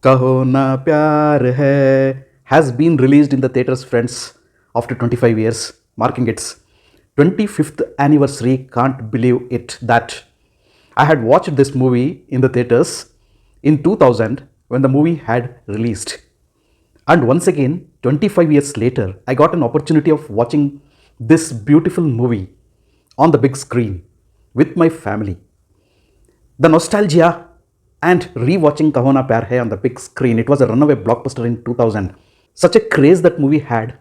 Kaho Na Pyar Hai has been released in the theatres, friends, after 25 years, marking its 25th anniversary. Can't believe it that I had watched this movie in the theatres in 2000 when the movie had released. And once again, 25 years later, I got an opportunity of watching this beautiful movie on the big screen with my family. The nostalgia and rewatching Kaho Na Pyar Hai on the big screen. It was a runaway blockbuster in 2000. Such a craze that movie had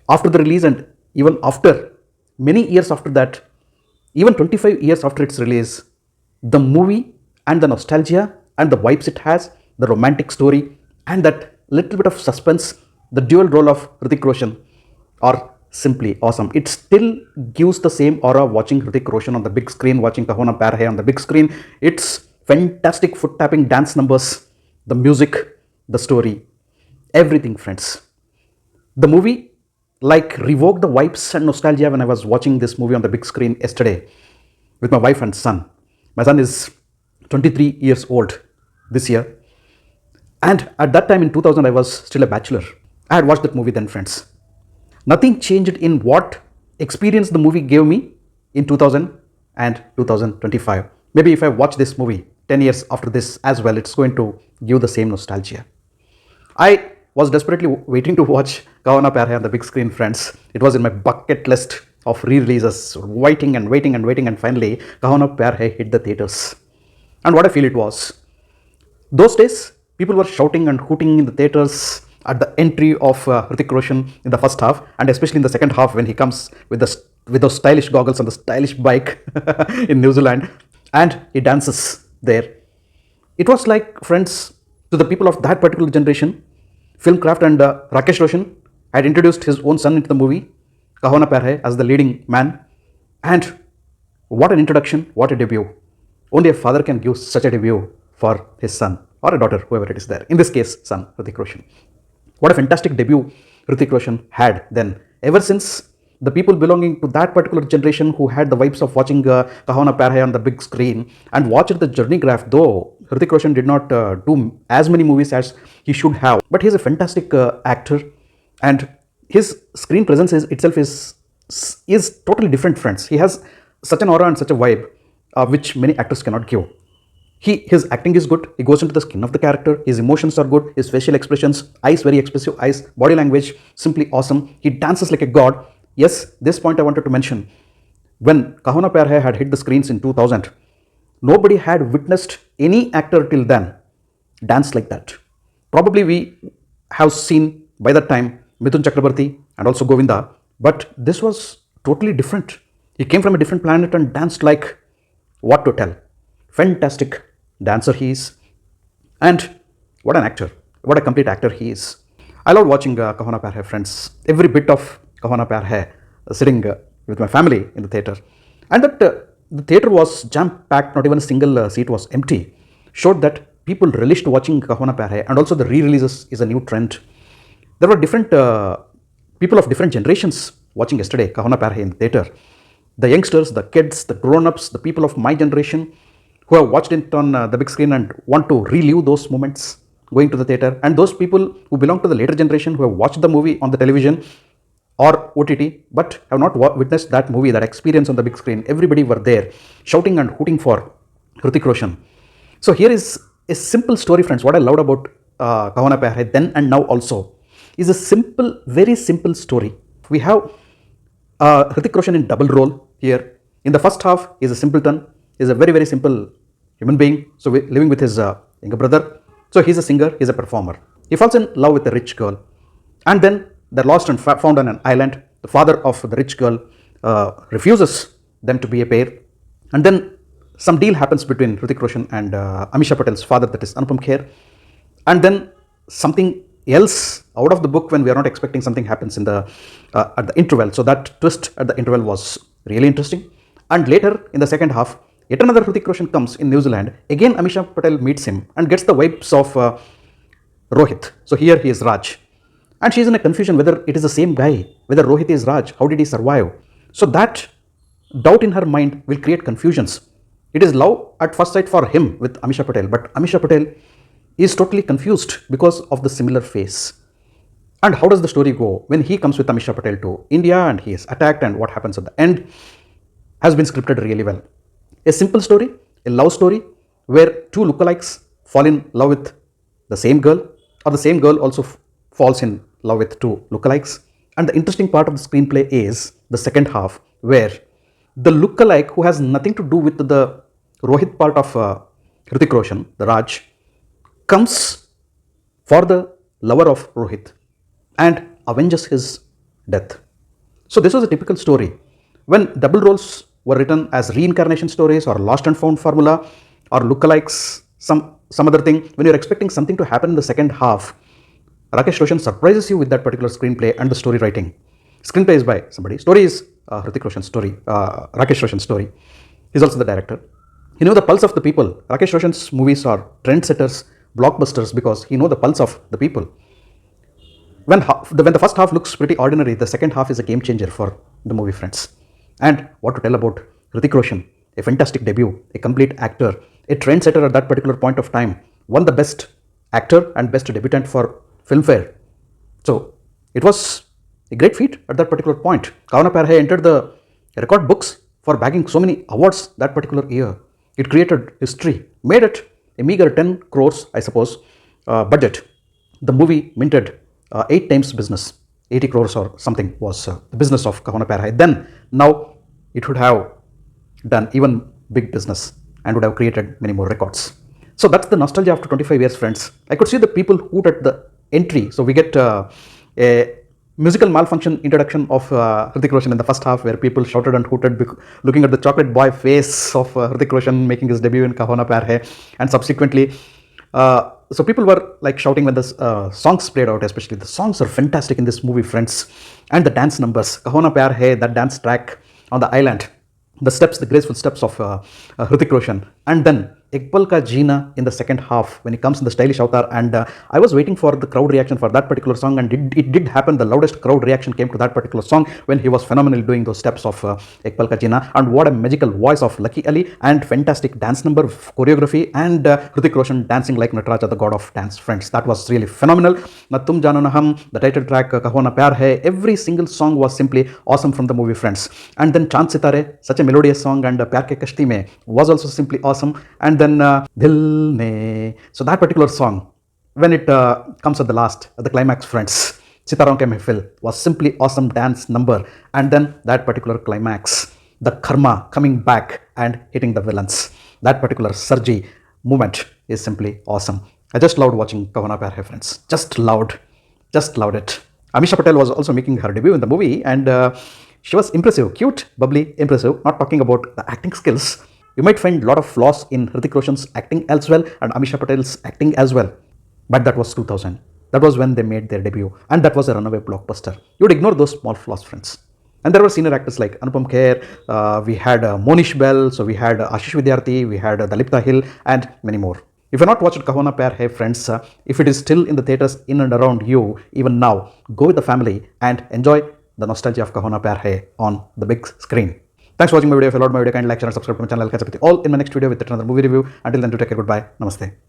after the release, and even after many years after that, even 25 years after its release, the movie and the nostalgia and the vibes it has, the romantic story and that little bit of suspense, the dual role of Hrithik Roshan are simply awesome. It still gives the same aura watching Hrithik Roshan on the big screen, watching Kaho Na Pyar Hai on the big screen. It's fantastic foot tapping dance numbers, the music, the story, everything, friends. The movie like revoked the vibes and nostalgia when I was watching this movie on the big screen yesterday with my wife and son. My son is 23 years old this year. And at that time in 2000, I was still a bachelor. I had watched that movie then, friends. Nothing changed in what experience the movie gave me in 2000 and 2025. Maybe if I watch this movie 10 years after this as well, it's going to give the same nostalgia. I was desperately waiting to watch Kaho Na Pyar Hai on the big screen, friends. It was in my bucket list of re-releases, waiting and waiting and waiting, and finally Kaho Na Pyar Hai hit the theatres. And what I feel it was. Those days, people were shouting and hooting in the theatres at the entry of Hrithik Roshan in the first half, and especially in the second half when he comes with those stylish goggles on the stylish bike in New Zealand, and he dances there. It was like, friends, to the people of that particular generation, Filmcraft and Rakesh Roshan had introduced his own son into the movie, Kaho Na Pyar Hai, as the leading man. And what an introduction, what a debut. Only a father can give such a debut for his son or a daughter, whoever it is there. In this case, son, Hrithik Roshan. What a fantastic debut Hrithik Roshan had then. Ever since, the people belonging to that particular generation who had the vibes of watching Kaho Na Pyar Hai on the big screen and watched the journey graph, though Hrithik Roshan did not do as many movies as he should have. But he's a fantastic actor, and his screen presence itself is totally different, friends. He has such an aura and such a vibe which many actors cannot give. His acting is good. He goes into the skin of the character. His emotions are good. His facial expressions, eyes, very expressive eyes, body language, simply awesome. He dances like a god. Yes, this point I wanted to mention. When Kaho Na Pyar Hai had hit the screens in 2000, nobody had witnessed any actor till then dance like that. Probably we have seen by that time Mithun Chakrabarti and also Govinda, but this was totally different. He came from a different planet and danced like what to tell. Fantastic dancer he is, and what an actor, what a complete actor he is. I love watching Kaho Na Pyar Hai, friends. Every bit of Kaho Na Pyar Hai, sitting with my family in the theatre, and that the theatre was jam-packed, not even a single seat was empty, showed that people relished watching Kaho Na Pyar Hai, and also the re-releases is a new trend. There were different people of different generations watching yesterday Kaho Na Pyar Hai in the theatre. The youngsters, the kids, the grown-ups, the people of my generation who have watched it on the big screen and want to relive those moments going to the theatre, and those people who belong to the later generation who have watched the movie on the television or OTT but have not witnessed that movie, that experience on the big screen. Everybody were there shouting and hooting for Hrithik Roshan. So here is a simple story, friends. What I loved about Kaho Na Pyar Hai then and now also is a simple, very simple story. We have Hrithik Roshan in double role here. In the first half, he is a simpleton. He is a very, very simple human being. So living with his younger brother. So he's a singer, he's a performer. He falls in love with a rich girl. And then they're lost and found on an island. The father of the rich girl refuses them to be a pair. And then some deal happens between Hrithik Roshan and Ameesha Patel's father, that is Anupam Kher. And then something else out of the book, when we are not expecting, something happens in the at the interval. So that twist at the interval was really interesting. And later in the second half, yet another Hrithik Roshan comes in New Zealand. Again, Ameesha Patel meets him and gets the vibes of Rohit. So here he is Raj. And she is in a confusion whether it is the same guy, whether Rohit is Raj, how did he survive? So that doubt in her mind will create confusions. It is love at first sight for him with Ameesha Patel, but Ameesha Patel is totally confused because of the similar face. And how does the story go when he comes with Ameesha Patel to India and he is attacked, and what happens at the end has been scripted really well. A simple story, a love story where two lookalikes fall in love with the same girl, or the same girl also falls in love with two lookalikes. And the interesting part of the screenplay is the second half, where the lookalike who has nothing to do with the Rohit part of Hrithik Roshan, the Raj, comes for the lover of Rohit and avenges his death. So this was a typical story. When double roles were written as reincarnation stories or lost and found formula or lookalikes, some other thing, when you're expecting something to happen in the second half, Rakesh Roshan surprises you with that particular screenplay and the story writing. Screenplay is by somebody. Story is Hrithik Roshan's story, Rakesh Roshan's story. He's also the director. He knows the pulse of the people. Rakesh Roshan's movies are trendsetters, blockbusters, because he knows the pulse of the people. When the first half looks pretty ordinary, the second half is a game changer for the movie, friends. And what to tell about Hrithik Roshan, a fantastic debut, a complete actor, a trendsetter at that particular point of time, won the best actor and best debutant for Filmfare. So it was a great feat at that particular point. KAHO NA PYAAR entered the record books for bagging so many awards that particular year. It created history, made it a meager 10 crores, I suppose, budget. The movie minted 8 times business, 80 crores or something was the business of KAHO NA PYAAR. Then, now it would have done even big business and would have created many more records. So that's the nostalgia after 25 years, friends. I could see the people hoot at the entry. So we get a musical malfunction introduction of Hrithik Roshan in the first half, where people shouted and hooted looking at the chocolate boy face of Hrithik Roshan making his debut in KAHO NA PYAAR. And subsequently, so people were like shouting when the songs played out. Especially the songs are fantastic in this movie, friends. And the dance numbers, KAHO NA PYAAR, that dance track on the island, the steps, the graceful steps of Hrithik Roshan. And then Ekpal Ka Jeena in the second half when he comes in the stylish avatar. And I was waiting for the crowd reaction for that particular song, and it did happen. The loudest crowd reaction came to that particular song when he was phenomenally doing those steps of Ekpal Ka Jeena. And what a magical voice of Lucky Ali, and fantastic dance number, choreography, and Hrithik Roshan dancing like Nataraja, the god of dance, friends. That was really phenomenal. Na Tum Jano Na Hum, the title track, KAHO NA PYAAR, every single song was simply awesome from the movie, friends. And then Chand Sitare, such a melodious song, and Pyar Ke Kashti Mein was also simply awesome. And then Dil Ne, so that particular song, when it comes at the last, at the climax, friends, Sitaron Ke Mehfil was simply awesome dance number. And then that particular climax, the karma coming back and hitting the villains, that particular Sarji moment is simply awesome. I just loved watching KAHO NA PYAAR, friends. Just loved it. Ameesha Patel was also making her debut in the movie, and she was impressive, cute, bubbly, impressive. Not talking about the acting skills. You might find a lot of flaws in Hrithik Roshan's acting as well, and Ameesha Patel's acting as well. But that was 2000. That was when they made their debut, and that was a runaway blockbuster. You would ignore those small flaws, friends. And there were senior actors like Anupam Kher, we had Monish Bell, so we had Ashish Vidyarthi, we had Dalipta Hill, and many more. If you have not watched KAHO NA PYAAR, friends, if it is still in the theaters in and around you, even now, go with the family and enjoy the nostalgia of KAHO NA PYAAR on the big screen. Thanks for watching my video. If you loved my video, kindly like, share, and subscribe to my channel. I'll catch up with you all in my next video with another movie review. Until then, do take care. Goodbye. Namaste.